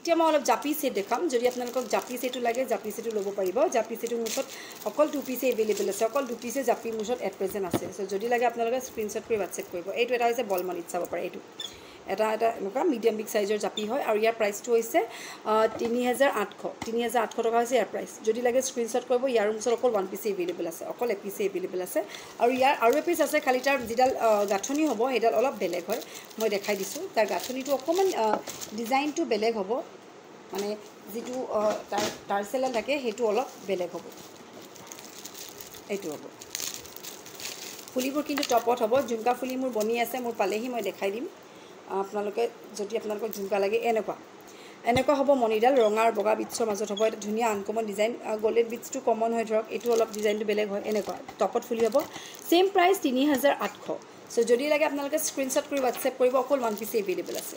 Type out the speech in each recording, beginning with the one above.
এতিয়া মই অলপ জাপি সেট দেখাম যদি আপোনালোকক জাপি সেটটো লাগে জাপি সেটটো ল'ব পাৰিব জাপি সেটটো মুছত অকল 2 পিছে এভেইলেবল আছে অকল 2 পিছে জাপি মুছত এট প্ৰেজেন্ট আছে সো যদি লাগে আপোনালোকে স্ক্ৰিনশ্বট কৰি WhatsApp কৰিব এইটো এটা হৈছে বলমনিত চাব পাৰে এইটো এটা এনেকুৱা মিডিয়াম বিগ সাইজৰ জাপি হয় আৰু ইয়াৰ প্ৰাইসটো হৈছে 3800 টকা হৈছে ইয়াৰ প্ৰাইস যদি লাগে স্ক্ৰিনশ্বট কৰিব ইয়াৰ মুছত অকল 1 পিছে এভেইলেবল আছে অকল এ পিছে এভেইলেবল আছে আৰু ইয়াৰ আৰু এ পিস আছে খালি তাৰ যিডাল গাঠনি হ'ব হেডাল অলপ বেলেগ হয় মই দেখাই দিছো তাৰ গাঠনিটো অকমান ডিজাইনটো বেলেগ হ'ব মানে যেটো টাৰ্সেল থাকে হেতু অলপ বেলেগ হ'ব এইটো হ'ব ফুলিবোৰ কিন্তু টপত হ'ব ঝুমকা ফুলি মোৰ বনি আছে মোৰ পালেহি মই দেখাই দিম আপোনালোকে যদি আপোনালোকক ঝুমকা লাগে এনেকুৱা হ'ব মনিডাল ৰঙা আৰু বগা বিটছৰ মাজত হ'ব এটা ধুনিয়া আনকমন ডিজাইন গোল্ডেন বিটছটো কমন হয় ধৰক এটো অলপ ডিজাইনটো বেলেগ হয় এনেকুৱা টপত ফুলি হ'ব সেম প্ৰাইস 3800 সো যদি লাগে আপোনালোকে স্ক্ৰিনশ্বট কৰি WhatsApp কৰিব অকল 1 পিছে এভেইলেবল আছে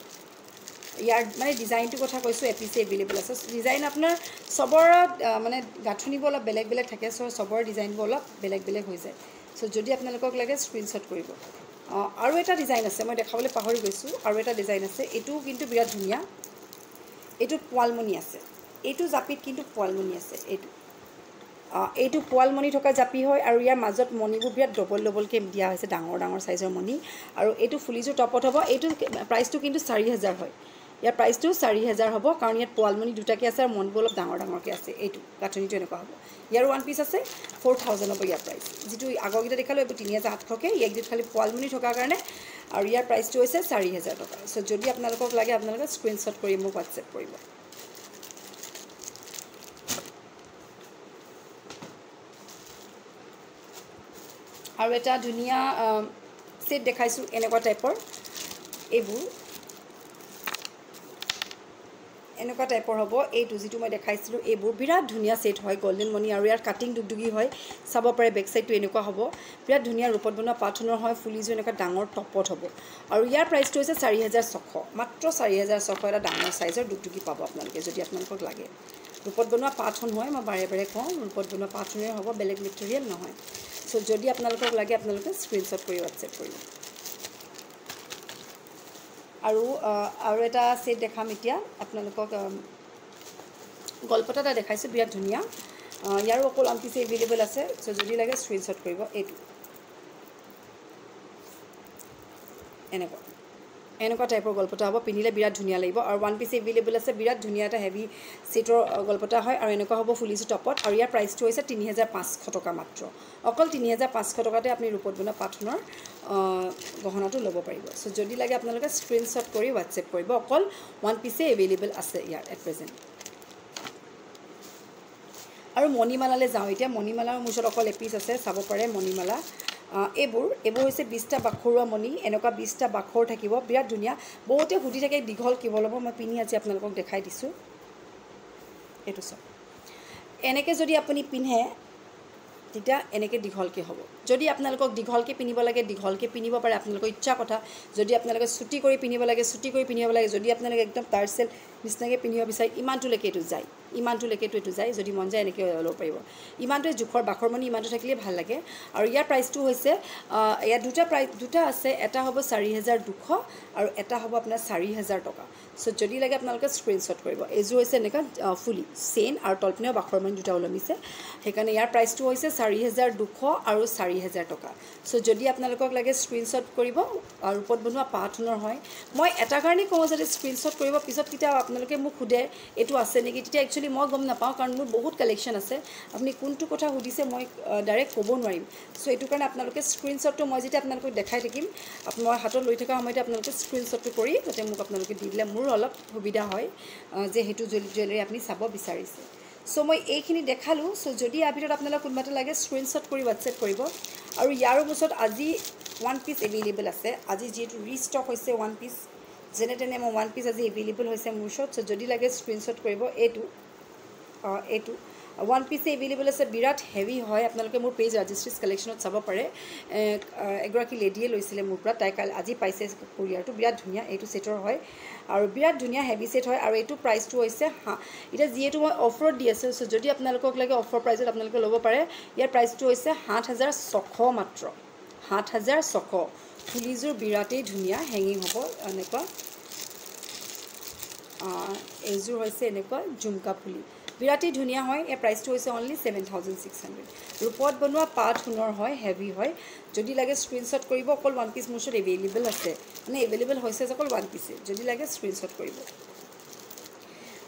ইয়াৰ মানে ডিজাইনটো কথা কৈছো এ পিছে এভেইলেবল আছে ডিজাইন আপোনাৰ সবৰ মানে গাঠনিবোৰ অলপ বেলেগ বেলেগ থাকে সবৰ ডিজাইনবোৰ অলপ বেলেগ বেলেগ হৈ যায় সো যদি আপোনালোকক লাগে স্ক্ৰিনশ্বট কৰিব আৰু এটা ডিজাইন আছে মই দেখাবলৈ পাহৰি গৈছো আৰু এটা ডিজাইন আছে এটো কিন্তু বিৰাট ধুনিয়া এটো পোৱালমনি আছে এটো জাপিত কিন্তু পোৱালমনি আছে এইটো পোৱালমনি থকা জাপি হয় আৰু ইয়াৰ মাজত মনিবোৰ বিৰাট ডবল কে দিয়া হৈছে ডাঙৰ ডাঙৰ সাইজৰ মনি আৰু এইটো ফুলিজৰ টপত হ'ব এইটো প্ৰাইসটো কিন্তু 4000 হয় ইয়াৰ প্ৰাইসটো 4000 হ'ব কাৰণ ইয়াত পোৱালমনি দুটাকে আছে আৰু মনবোৰ অলপ ডাঙৰকে আছে এইটো গাঠনিটো এনেকুৱা হ'ব ইয়াৰ 1 পিস আছে 4000 হ'ব ইয়াৰ প্ৰাইস যেটো আগৰগিটা দেখালো এইটো 3800 কে এক দুট খালি পোৱালমনি থকা কাৰণে আৰু ইয়াৰ প্ৰাইসটো হৈছে 4000 টকা সো যদি আপোনালোকক লাগে আপোনালোকে স্ক্ৰিনশ্বট কৰি মোক WhatsApp কৰিব আৰু এটা ধুনিয়া সেট দেখাইছো এনেকুৱা টাইপৰ এনেকুৱা টাইপৰ হ'ব এইটো যেটো মই দেখাইছিলো এইবোৰ বিৰাট ধুনিয়া সেট হয় গোল্ডেন মনি আৰু ইয়াৰ কাটিং দুগদুগি হয় চাব পাৰে বেক সাইডটো এনেকুৱা হ'ব বিৰাট ধুনিয়া ৰূপত বনোৱা পাথনৰ হয় ফুলিজো এনেকুৱা ডাঙৰ টপত হ'ব আৰু ইয়াৰ প্ৰাইসটো হৈছে 4600 মাত্ৰ 4600 এটা ডাঙৰ সাইজৰ দুগদুগি পাব আপোনালোকে যদি আপোনালোকক লাগে ৰূপত বনোৱা পাথন হয় মই বাৰে বাৰে কওঁ ৰূপত বনোৱা পাথনৰ হ'ব বেলেগ মেটেৰিয়েল নহয় সো যদি আপোনালোকক লাগে আপোনালোকে স্ক্ৰিনশ্বট কৰি WhatsApp কৰিব আৰু এটা সেট দেখাম এতিয়া আপোনালোকক গলপটা এটা দেখাইছো বিৰাট ধুনিয়া ইয়াৰো অকল 1 পিছে এভেইলেবল আছে সো যদি লাগে স্ক্ৰিনশ্বট কৰিব এইটো এনেকুৱা টাইপৰ গলপটা হ'ব পিনিলে বিৰাট ধুনিয়া লাগিব আৰু 1 পিছে এভেইলেবল আছে বিৰাট ধুনিয়া এটা হেভি সেটৰ গলপটা হয় আৰু এনেকুৱা হ'ব ফুলিজো টপত আৰু ইয়াৰ প্ৰাইসটো হৈছে 3500 টকা মাত্ৰ অকল 3500 টকাতে আপুনি ৰূপত বনোৱা পাথনৰ গহনাটো ল'ব পাৰিব সো যদি লাগে আপোনালোকে স্ক্ৰিনশ্বট কৰি WhatsApp কৰিব অকল 1 পিছে এভেইলেবল আছে ইয়াৰ এট প্ৰেজেন্ট আৰু মণিমালালে যাও এতিয়া মণিমালাৰ মুছত অকল এপিস আছে চাব পাৰে মণিমালা এইবোৰ হৈছে 20টা বাখৰুৱা মণি এনেকুৱা 20টা বাখৰ থাকিব বিৰাট ধুনিয়া বহুতে হুদি থাকে দীঘল কিবল হ'ব মই পিনি আজি আপোনালোকক দেখাই দিছো এটো সব এনেকে যদি আপুনি পিনহে তেতিয়া এনেকে দীঘলকে হ'ব যদি আপোনালোকক দীঘলকে পিনিব লাগে দীঘলকে পিনিব পাৰে আপোনালোকৰ ইচ্ছা কথা যদি আপোনালোকে ছুটি কৰি পিনিব লাগে ছুটি কৰি পিনিব লাগে যদি আপোনালোকে একদম টাৰ্সেল নিচিনাকে পিনিব বিচাৰে ইমানটো লেকে এটো যায় যদি মন যায় এনেকে ল'ব পাৰিব ইমানটো জুখৰ বাখৰমনি ইমানটো থাকিলে ভাল লাগে আৰু ইয়াৰ প্ৰাইসটো হৈছে ইয়া দুটা আছে এটা হ'ব 4200 আৰু এটা হ'ব আপোনাৰ 4000 টকা সো যদি লাগে আপোনালোকে স্ক্ৰিনশ্বট কৰিব এজু হৈছে এনেকা ফুলি চেইন আৰু তলপিনেও বাখৰমনি দুটা ওলমিছে হেকাৰণে ইয়াৰ প্ৰাইসটো হৈছে 4200 আৰু 4000 টকা সো যদি আপোনালোকক লাগে স্ক্ৰিনশ্বট কৰিব আৰু ৰূপত বনোৱা পাথনৰ হয় মই এটা কাৰণে কওঁ যে স্ক্ৰিনশ্বট কৰিব পিছত কিটা আপোনালোকে মোক খুদে এটো আছে নেকি তেতিয়া একচুয়ালি মই গম নাপাওঁ কাৰণ মোৰ বহুত কালেকশন আছে আপুনি কোনটো কথা হুদিছে মই ডাইৰেক্ট ক'ব নোৱাৰিম সো এটো কাৰণে আপোনালোকে স্ক্ৰিনশ্বটটো মই যেতিয়া আপোনালোকক দেখাই থাকিম মই হাতত লৈ থকা সময়তে আপোনালোকে স্ক্ৰিনশ্বটটো কৰি যাতে মোক আপোনালোকে দি দিলে মোৰ অলপ সুবিধা হয় যে হেতু জুৱেলাৰী আপুনি চাব বিচাৰিছে সো মই এইখিনি দেখালো সো যদি আ ভিডিওত আপোনালোক কোনবাটা লাগে স্ক্ৰিনশ্বট কৰি WhatsApp কৰিব আৰু ইয়াৰ মুছত আজি 1 পিস এভেইলেবল আছে আজি যেটো ৰিষ্টক হৈছে 1 পিস যেনে তেনে মই 1 পিস আজি এভেইলেবল হৈছে মোৰ শট সো যদি লাগে স্ক্ৰিনশ্বট কৰিব এইটো 1 পিস এভেইলেবল আছে বিৰাট হেভি হয় আপোনালোকে মোৰ পেজ ৰেজিষ্ট্ৰিজ কালেকশনত চাব পাৰে এগৰাকী লেডিয়ে লৈছিলে মোৰ পৰা তাই কাল আজি পাইছে কুৰিয়াৰটো বিৰাট ধুনিয়া এইটো সেটৰ হয় আৰু বিৰাট ধুনিয়া হেভি সেট হয় আৰু এইটো প্ৰাইসটো হৈছে এটা যেটো মই অফাৰত দি আছে সো যদি আপোনালোকক লাগে অফাৰ প্ৰাইসত আপোনালোকে ল'ব পাৰে ইয়াৰ প্ৰাইসটো হৈছে 7600 মাত্ৰ 7600 ফুলিজুৰ বিৰাটেই ধুনিয়া হেঙিং হ'ব এনেকুৱা এইযোৰ হৈছে এনেকুৱা ঝুমকা ফুলি বিৰাটেই ধুনীয়া হয় ইয়াৰ প্ৰাইচটো হৈছে অনলি 7600 ৰূপত বনোৱা পাট সোণৰ হয় হেভি হয় যদি লাগে স্ক্ৰীনশ্বট কৰিব অকল ওৱান পিচ মোৰ ওচৰত এভেইলেবল আছে মানে এভেইলেবল হৈছে অকল ওৱান পিচে যদি লাগে স্ক্ৰীনশ্বট কৰিব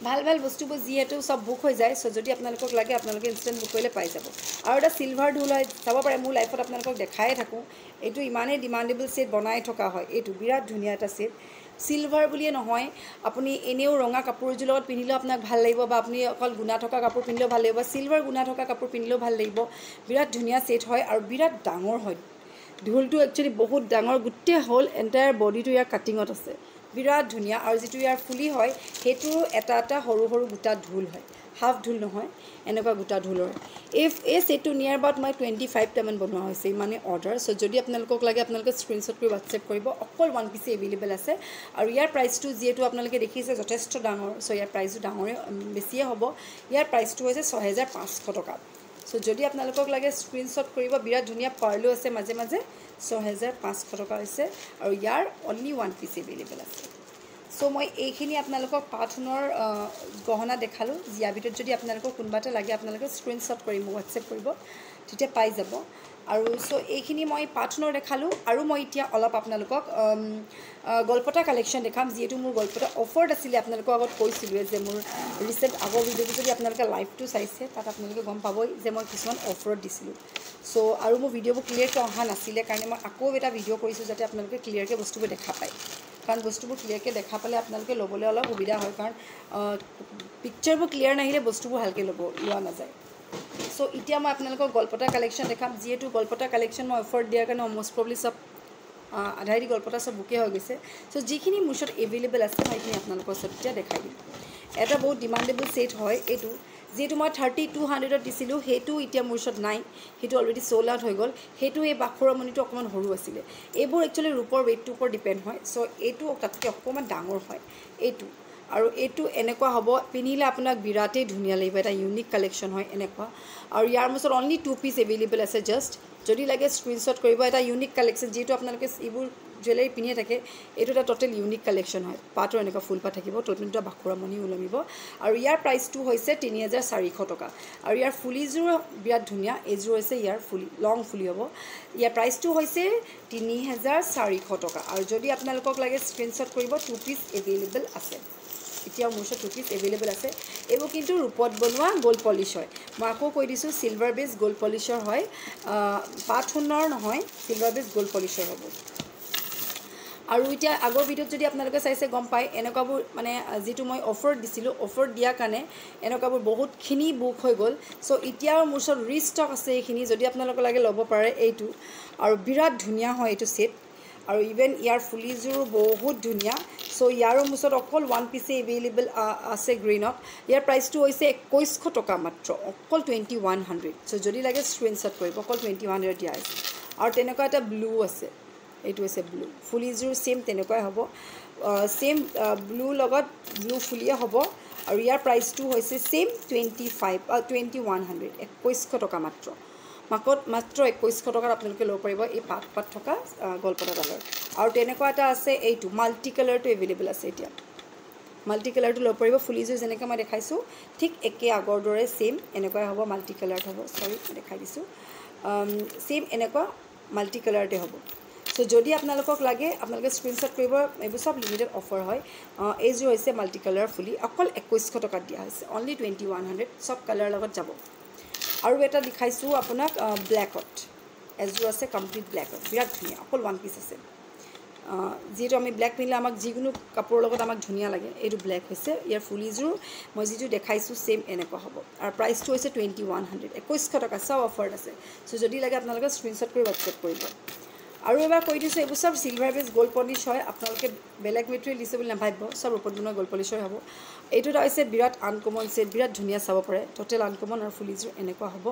ভাল ভাল বস্তুবোৰ যিহেতু সব বুক হৈ যায় সো যদি আপোনালোকক লাগে আপোনালোকে ইনষ্টেণ্ট বুক কৰিলে পাই যাব আৰু এটা সিলভাৰ ঢোল হয় চাব পাৰে মোৰ লাইফত আপোনালোকক দেখাই থাকোঁ এইটো ইমানেই ডিমাণ্ডেবল সেট বনাই থকা হয় এইটো বিৰাট ধুনীয়া এটা সেট সিলভাৰ বুলিয়ে নহয় আপুনি এনেও ৰঙা কাপোৰযোৰ লগত পিন্ধিলেও আপোনাক ভাল লাগিব বা আপুনি অকল গুণা থকা কাপোৰ পিন্ধিলেও ভাল লাগিব সিলভাৰ গুণা থকা কাপোৰ পিন্ধিলেও ভাল লাগিব বিৰাট ধুনীয়া সেট হয় আৰু বিৰাট ডাঙৰ হয় ঢোলটো একচুৱেলি বহুত ডাঙৰ গোটেই হ'ল এণ্টায়াৰ বডিটো ইয়াৰ কাটিঙত আছে বিৰাট ধুনীয়া আৰু যিটো ইয়াৰ ফুলি হয় সেইটো এটা এটা সৰু সৰু গোটা ঢোল হয় হাফ ঢোল নহয় এনেকুৱা গোটা ঢোলৰ এই সেটটো নিয়াৰ এবাউট মই 25টামান বনোৱা হৈছে মানে অৰ্ডাৰ সো যদি আপোনালোকক লাগে আপোনালোকে স্ক্ৰীনশ্বট কৰি হোৱাটছএপ কৰিব অকল ওৱান পিচে এভেইলেবল আছে আৰু ইয়াৰ প্ৰাইচটো যিহেতু আপোনালোকে দেখিছে যথেষ্ট ডাঙৰ সো ইয়াৰ প্ৰাইচটো ডাঙৰে বেছিয়ে হ'ব ইয়াৰ প্ৰাইচটো হৈছে 6500 টকা সো যদি আপোনালোকক লাগে স্ক্ৰীনশ্বট কৰিব বিৰাট ধুনীয়া পাৰ্লো আছে মাজে মাজে 6500 টকা হৈছে আৰু ইয়াৰ অনলি ওৱান পিচ এভেইলেবল আছে সো মই এইখিনি আপোনালোকক পাট সোণৰ গহনা দেখালোঁ ইয়াৰ ভিতৰত যদি আপোনালোকক কোনোবা এটা লাগে আপোনালোকে স্ক্ৰীনশ্বট কৰি মোক হোৱাটছএপ কৰিব তেতিয়া পাই যাব আৰু সো এইখিনি মই পাট সোণৰ দেখালোঁ আৰু মই এতিয়া অলপ আপোনালোকক গলপতা কালেকশ্যন দেখাম যিহেতু মোৰ গলপতা অফাৰত আছিলে আপোনালোকৰ আগত কৈছিলোঁ যে মোৰ ৰিচেণ্ট আগৰ ভিডিঅ'টো যদি আপোনালোকে লাইভটো চাইছে তাত আপোনালোকে গম পাবই যে মই কিছুমান অফাৰত দিছিলোঁ সো আৰু মোৰ ভিডিঅ'বোৰ ক্লিয়াৰকৈ অহা নাছিলে কাৰণে মই আকৌ এটা ভিডিঅ' কৰিছোঁ যাতে আপোনালোকে ক্লিয়াৰকৈ বস্তুবোৰ দেখা পায় কাৰণ বস্তুবোৰ ক্লিয়াৰকৈ দেখা পালে আপোনালোকে ল'বলৈ অলপ সুবিধা হয় কাৰণ পিকচাৰবোৰ ক্লিয়াৰ নাহিলে বস্তুবোৰ ভালকৈ লোৱা নাযায় সো এতিয়া মই আপোনালোকক গলপতা কালেকশ্যন দেখাম যিহেতু গলপতা কালেকশ্যন মই অফাৰ দিয়াৰ কাৰণে অলমষ্ট প্ৰবলি সব আধাৰি গলপতা সব বুকে হৈ গৈছে সো যিখিনি মোৰ ওচৰত এভেইলেবল আছে মই এইখিনি আপোনালোকৰ ওচৰত এতিয়া দেখাই দিম এটা বহুত ডিমাণ্ডেবল সেট হয় এইটো যেহেতু মই 3200 দিছিলোঁ সেইটো এতিয়া মোৰ ওচৰত নাই সেইটো অলৰেডি সোল্ড আউট হৈ গ'ল সেইটো এই বাখৰৰ মণিটো অকণমান সৰু আছিলে এইবোৰ একচুৱেলি ৰূপৰ ৱেইটটোৰ ওপৰত ডিপেণ্ড হয় সো এইটো তাতকৈ অকণমান ডাঙৰ হয় এইটো আৰু এইটো এনেকুৱা হ'ব পিন্ধিলে আপোনাক বিৰাটেই ধুনীয়া লাগিব এটা ইউনিক কালেকশ্যন হয় এনেকুৱা আৰু ইয়াৰ ওচৰত অনলি 2 পিচ এভেইলেবল আছে জাষ্ট যদি লাগে স্ক্ৰীনশ্বট কৰিব এটা ইউনিক কালেকশ্যন যিহেতু আপোনালোকে এইবোৰ জুৱেলাৰী পিন্ধিয়ে থাকে এইটো এটা টোটেল ইউনিক কালেকশ্যন হয় পাতৰ এনেকুৱা ফুল পাত থাকিব তলপিনটো বাখুৰা মণি ওলমিব আৰু ইয়াৰ প্ৰাইচটো হৈছে 3400 টকা আৰু ইয়াৰ ফুলিযোৰ বিৰাট ধুনীয়া এইযোৰ হৈছে ইয়াৰ ফুলি লং ফুলি হ'ব ইয়াৰ প্ৰাইচটো হৈছে 3400 টকা আৰু যদি আপোনালোকক লাগে স্ক্ৰীনশ্বট কৰিব 2 পিচ এভেইলেবল আছে এতিয়াও মোৰ ওচৰত 2 পিচ এভেইলেবল আছে এইবোৰ কিন্তু ৰূপত বনোৱা গ'ল্ড পলিছ হয় মই আকৌ কৈ দিছোঁ চিলভাৰ বেছ গ'ল্ড পলিছৰ হয় পাট সোণৰ নহয় চিলভাৰ বেছ গ'ল্ড পলিছৰ হ'ব আৰু এতিয়া আগৰ ভিডিঅ'ত যদি আপোনালোকে চাইছে গম পায় এনেকুৱাবোৰ মানে যিটো মই অফাৰ দিছিলোঁ অফাৰ দিয়াৰ কাৰণে এনেকুৱাবোৰ বহুতখিনি বুক হৈ গ'ল সো এতিয়াও মোৰ ওচৰত ৰিষ্টক আছে এইখিনি যদি আপোনালোকে লাগে ল'ব পাৰে এইটো আৰু বিৰাট ধুনীয়া হয় এইটো সেট আৰু ইভেন ইয়াৰ ফুলিযোৰো বহুত ধুনীয়া সো ইয়াৰো মোৰ ওচৰত অকল ওৱান পিচে এভেইলেবল আছে গ্ৰীণত ইয়াৰ প্ৰাইচটো হৈছে 2100 টকা মাত্ৰ অকল 2100 সো যদি লাগে স্ক্ৰীনশ্বট কৰিব অকল 2100 দিয়া আছে আৰু তেনেকুৱা এটা ব্লু আছে এইটো হৈছে ব্লু ফুলিযোৰ সেম তেনেকুৱাই হ'ব সেম ব্লু লগত ব্লু ফুলিয়ে হ'ব আৰু ইয়াৰ প্ৰাইচটো হৈছে সেম 2100 টকা মাত্ৰ মাত্ৰ 2100 টকাত আপোনালোকে ল'ব পাৰিব এই পাত থকা গলপতা ডালৰ আৰু তেনেকুৱা এটা আছে এইটো মাল্টি কালাৰটো এভেইলেবল আছে এতিয়া মাল্টি কালাৰটো ল'ব পাৰিব ফুলিযোৰ যেনেকৈ মই দেখাইছোঁ ঠিক একে আগৰ দৰে সেম এনেকুৱাই হ'ব মাল্টি কালাৰত হ'ব সৰি দেখাই দিছোঁ সেম এনেকুৱা মাল্টি কালাৰতে হ'ব সো যদি আপোনালোকক লাগে আপোনালোকে স্ক্ৰীনশ্বট কৰিব এইবোৰ সব লিমিটেড অফাৰ হয় এইযোৰ হৈছে মাল্টি কালাৰ ফুলি অকল 2100 টকাত দিয়া হৈছে অনলি 2100 সব কালাৰ লগত যাব আৰু এটা দেখাইছোঁ আপোনাক ব্লেকত এযোৰ আছে কমপ্লিট ব্লেকত বিৰাট ধুনীয়া অকল ওৱান পিচ আছে যিহেতু আমি ব্লেক পিন্ধিলে আমাক যিকোনো কাপোৰৰ লগত আমাক ধুনীয়া লাগে এইটো ব্লেক হৈছে ইয়াৰ ফুলিযোৰ মই যিটো দেখাইছোঁ সেম এনেকুৱা হ'ব আৰু প্ৰাইচটো হৈছে 2100 2100 টকা সব অফাৰত আছে সো যদি লাগে আপোনালোকে স্ক্ৰীনশ্বট কৰি হোৱাটছএপ কৰিব আৰু এবাৰ কৈ দিছোঁ এইবোৰ সব চিলভাৰ বেছ গ'ল্ড পলিছ হয় আপোনালোকে বেলেগ মেটেৰিয়েল দিছে বুলি নাভাবিব সব ৰূপত বনোৱা গ'ল্ড পলিছৰ হ'ব এইটো এটা হৈছে বিৰাট আনকমন সেট বিৰাট ধুনীয়া চাব পাৰে টোটেল আনকমন আৰু ফুলিযোৰ এনেকুৱা হ'ব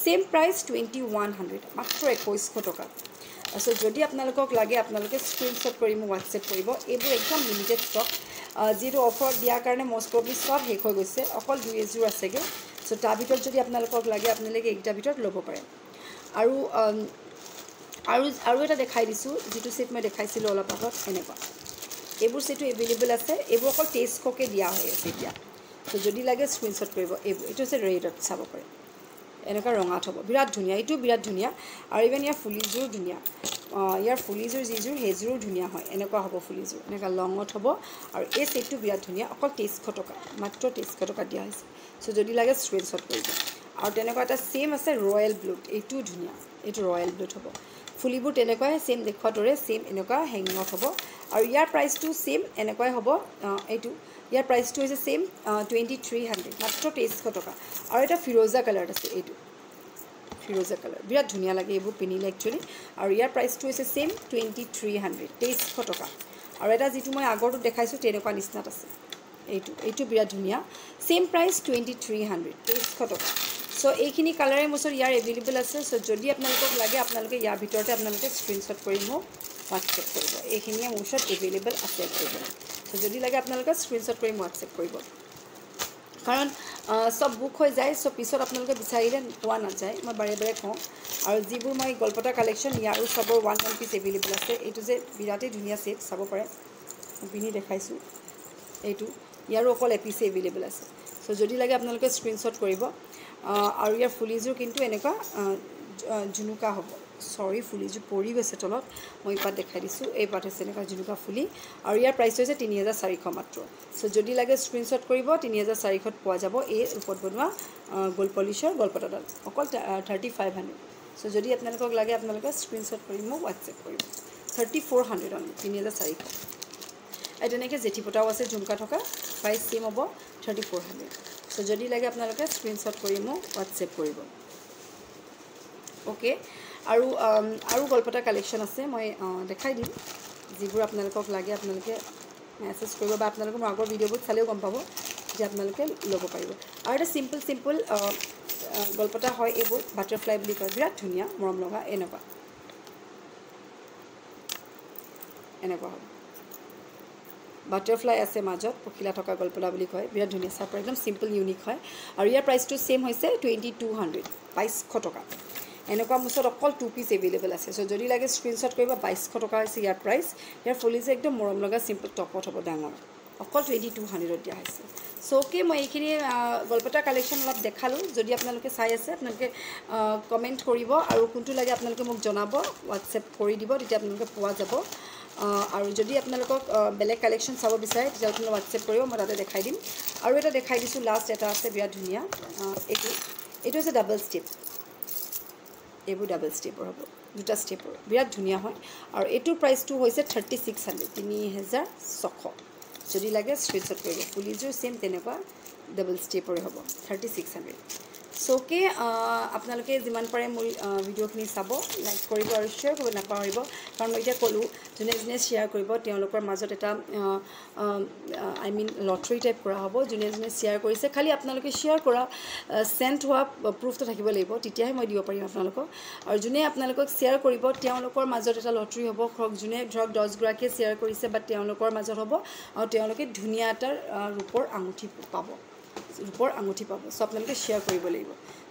সেম প্ৰাইচ 2100 মাত্ৰ 2100 টকা সো যদি আপোনালোকক লাগে আপোনালোকে স্ক্ৰীনশ্বট কৰি মোক হোৱাটছএপ কৰিব এইবোৰ একদম লিমিটেড ষ্টক যিহেতু অফাৰত দিয়াৰ কাৰণে মষ্ট প্ৰবলি সব শেষ হৈ গৈছে অকল 2 এযোৰ আছেগৈ সো তাৰ ভিতৰত যদি আপোনালোকক লাগে আপোনালোকে এইকেইটাৰ ভিতৰত ল'ব পাৰে আৰু এটা দেখাই দিছোঁ যিটো সেট মই দেখাইছিলোঁ অলপ আগত এনেকুৱা এইবোৰ সেটটো এভেইলেবল আছে এইবোৰ অকল 2300কে দিয়া হৈ আছে এতিয়া তো যদি লাগে স্ক্ৰিনশ্বট কৰিব এইবোৰ এইটো হৈছে ৰেডত চাব পাৰে এনেকুৱা ৰঙাত হ'ব বিৰাট ধুনীয়া এইটো বিৰাট ধুনীয়া আৰু ইভেন ইয়াৰ ফুলিযোৰ ধুনীয়া ইয়াৰ ফুলিযোৰ যিযোৰ সেইযোৰো ধুনীয়া হয় এনেকুৱা হ'ব ফুলিযোৰ এনেকুৱা লঙত হ'ব আৰু এই সেটটো বিৰাট ধুনীয়া অকল 2300 টকা মাত্ৰ 2300 টকা দিয়া হৈছে সো যদি লাগে স্ক্ৰিনশ্বট কৰিব আৰু তেনেকুৱা এটা সেম আছে ৰয়েল ব্লুত এইটো ধুনীয়া এইটো ৰয়েল ব্লুত হ'ব ফুলিবোৰ তেনেকুৱাই সেম দেখুৱাৰ দৰে সেম এনেকুৱা হেঙত হ'ব আৰু ইয়াৰ প্ৰাইচটো সেম এনেকুৱাই হ'ব এইটো ইয়াৰ প্ৰাইচটো হৈছে সেম 2300 মাত্ৰ 2300 টকা আৰু এটা ফিৰোজা কালাৰ আছে এইটো ফিৰোজা কালাৰ বিৰাট ধুনীয়া লাগে এইবোৰ পিনিলে একচুয়ালি আৰু ইয়াৰ প্ৰাইচটো হৈছে সেম 2300 2300 টকা আৰু এটা যেটো মই আগৰটো দেখাইছো তেনেকুৱা নিচিনাত আছে এইটো বিৰাট ধুনীয়া সেম প্ৰাইচ 2300 2300 টকা সো এইখিনি কালাৰে মোসৰ ইয়াৰ এভেইলেবল আছে সো যদি আপোনালোকক লাগে আপোনালোকে ইয়াৰ ভিতৰতে আপোনালোকে স্ক্ৰিনশ্বট কৰি মোক হোৱাটসএপ কৰিব এইখিনিয়ে মোসৰ এভেইলেবল আছে সো যদি লাগে আপোনালোকে স্ক্ৰিনশ্বট কৰি হোৱাটসএপ কৰিব কাৰণ সব বুক হৈ যায় সো পিছত আপোনালোকে বিচাৰিলে পোৱা নাযায় মই বাৰে বাৰে কওঁ আৰু যিবোৰ মই গল্পটা কালেকশ্যন ইয়াৰো সবৰ 1 পিস এভেইলেবল আছে এইটো যে বিৰাটেই ধুনীয়া সেট চাব পাৰে পিনি দেখাইছোঁ এইটো ইয়াৰো অকল এপিছে এভেইলেবল আছে সো যদি লাগে আপোনালোকে স্ক্ৰিনশ্বট কৰিব আৰু ইয়াৰ ফুলিযোৰ কিন্তু এনেকুৱা জুনুকা হ'ব সৰি ফুলিযোৰ পৰি গৈছে তলত মই পাত দেখাই দিছোঁ এই পাত হৈছে এনেকুৱা জুনুকা ফুলি আৰু ইয়াৰ প্ৰাইচ হৈছে 3400 মাত্ৰ সো যদি লাগে স্ক্ৰিনশ্বট কৰিব 3400ত পোৱা যাব এই ওপৰত বনোৱা গোল পলিশৰ গল্পটাডাল অকল 3500 সো যদি আপোনালোকক লাগে আপোনালোকে স্ক্ৰিনশ্বট কৰি মোক হোৱাটসএপ কৰিব 3400 অনলি 3400 এই তেনেকৈ জেঠি পটাও আছে ঝুমকা থকা প্ৰাইচ সেম হ'ব 3400 সো যদি লাগে আপোনালোকে স্ক্ৰিনশ্বট কৰি মোক হোৱাটসএপ কৰিব ওকে আৰু গল্পটা কালেকশ্যন আছে মই দেখাই দিম যিবোৰ আপোনালোকক লাগে আপোনালোকে মেছেজ কৰিব বা আপোনালোকে মোৰ আগৰ ভিডিঅ'বোৰ চালেও গম পাব যে আপোনালোকে ল'ব পাৰিব আৰু এটা সিম্পল গল্পটা হয় এইবোৰ বাটাৰফ্লাই বুলি কয় বিৰাট ধুনীয়া মৰম লগা এনেকুৱা হ'ব বাটাৰফ্লাই আছে মাজত পখিলা থকা গল্পটা বুলি কয় বিৰাট ধুনীয়া চাপৰ একদম সিম্পল ইউনিক হয় আৰু ইয়াৰ প্ৰাইচটো সেম হৈছে 2200 2200 টকা এনেকুৱা মুছত অকল 2 পিস এভেইলেবল আছে সো যদি লাগে স্ক্ৰিনশ্বট কৰিব 2200 টকা আছে ইয়াৰ প্ৰাইচ ইয়াৰ ফুলিজ একদম মৰম লগা সিম্পল টপত হ'ব ডাঙৰ অকল 2200 দিয়া হৈছে সো ওকে মই এইখিনি গল্পটা কালেকশ্যন অলপ দেখালোঁ যদি আপোনালোকে চাই আছে আপোনালোকে কমেণ্ট কৰিব আৰু কোনটো লাগে আপোনালোকে মোক জনাব হোৱাটসএপ কৰি দিব তেতিয়া আপোনালোকে পোৱা যাব আৰু যদি আপোনালোকক বেলেগ কালেকশ্যন চাব বিচাৰে তেতিয়া আপোনালোকে হোৱাটসএপ কৰিব মই তাতে দেখাই দিম আৰু এটা দেখাই দিছোঁ লাষ্ট এটা আছে বিৰাট ধুনীয়া এইটো হৈছে ডাবল ষ্টেপ এইবোৰ ডাবল ষ্টেপৰ হ'ব দুটা ষ্টেপৰ বিৰাট ধুনীয়া হয় আৰু এইটোৰ প্ৰাইচটো হৈছে 3600 3600 যদি লাগে স্ক্ৰিনশ্বট কৰিব ফুলিযোৰ সেম তেনেকুৱা ডাবল ষ্টেপৰে হ'ব 3600 সো ওকে আপোনালোকে যিমান পাৰে মোৰ ভিডিঅ'খিনি চাব লাইক কৰিব আৰু শ্বেয়াৰ কৰিব নাপাহৰিব কাৰণ মই এতিয়া ক'লোঁ যোনে যোনে শ্বেয়াৰ কৰিব তেওঁলোকৰ মাজত এটা আই মিন লটাৰী টাইপ কৰা হ'ব যোনে যোনে শ্বেয়াৰ কৰিছে খালি আপোনালোকে শ্বেয়াৰ কৰা সেন্ট হোৱা প্ৰুফটো থাকিব লাগিব তেতিয়াহে মই দিব পাৰিম আপোনালোকক আৰু যোনে আপোনালোকক শ্বেয়াৰ কৰিব তেওঁলোকৰ মাজত এটা লটাৰী হ'ব যোনে ধৰক 10 গৰাকীয়ে শ্বেয়াৰ কৰিছে বা তেওঁলোকৰ মাজত হ'ব আৰু তেওঁলোকে ধুনীয়া এটা ৰূপৰ আঙুঠি পাব ৰূপৰ আঙুঠি পাব সো আপোনালোকে শ্বেয়াৰ কৰিব লাগিব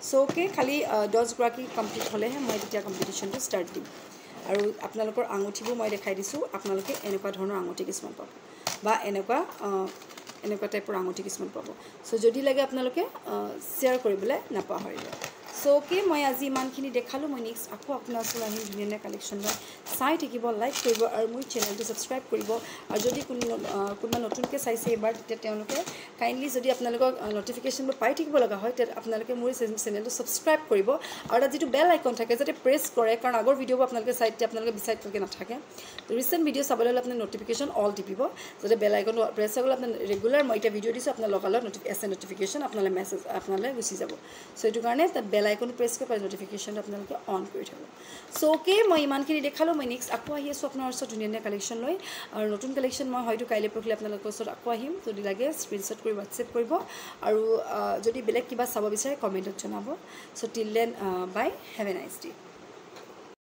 সো ওকে খালি 10 গৰাকী কমপ্লিট হ'লেহে মই তেতিয়া কম্পিটিশ্যনটো ষ্টাৰ্ট দিম আৰু আপোনালোকৰ আঙুঠিবোৰ মই দেখাই দিছোঁ আপোনালোকে এনেকুৱা ধৰণৰ আঙুঠি কিছুমান পাব বা এনেকুৱা টাইপৰ আঙুঠি কিছুমান পাব সো যদি লাগে আপোনালোকে শ্বেয়াৰ কৰিবলৈ নাপাহৰিব সো ওকে মই আজি ইমানখিনি দেখালোঁ মই নেক্সট আকৌ আপোনাৰ ওচৰত আহিম ধুনীয়া কালেকশ্যন লৈ চাই থাকিব লাইক কৰিব আৰু মোৰ চেনেলটো ছাবস্ক্ৰাইব কৰিব আৰু যদি কোনোবা নতুনকৈ চাইছে এবাৰ তেতিয়া তেওঁলোকে কাইণ্ডলি যদি আপোনালোকক নটিফিকেশ্যনবোৰ পাই থাকিব লগা হয় তেতিয়া আপোনালোকে মোৰ চেনেলটো ছাবস্ক্ৰাইব কৰিব আৰু এটা যিটো বেল আইকন থাকে যাতে প্ৰেছ কৰে কাৰণ আগৰ ভিডিঅ'বোৰ আপোনালোকে চাই তেতিয়া আপোনালোকে বিচাৰি থাকে নাথাকে ৰিচেণ্ট ভিডিঅ' চাবলৈ হ'লে আপুনি নটিফিকেশ্যন অল টিপিব যাতে বেল আইকনটো প্ৰেছ হ'লে আপোনাৰ ৰেগুলাৰ মই এতিয়া ভিডিঅ' দিছোঁ আপোনাৰ লগালগ নটিফিকেশ্যন আপোনালৈ মেছেজ আপোনালৈ গুচি যাব সো এইটো কাৰণে তাত বেল আইকনটো প্ৰেছ কৰি নটিফিকেশ্যনটো আপোনালোকে অন কৰি থ'ব সো ওকে মই ইমানখিনি দেখালোঁ মই নেক্সট আকৌ আহি আছোঁ আপোনাৰ ওচৰত ধুনীয়া কালেকশ্যন লৈ আৰু নতুন কালেকশ্যন মই হয়তো কাইলৈ পৰহিলৈ আপোনালোকৰ ওচৰত আকৌ আহিম যদি লাগে স্ক্ৰিনশ্বট কৰি হোৱাটসএপ কৰিব আৰু যদি বেলেগ কিবা চাব বিচাৰে কমেণ্টত জনাব so till then bye have a nice day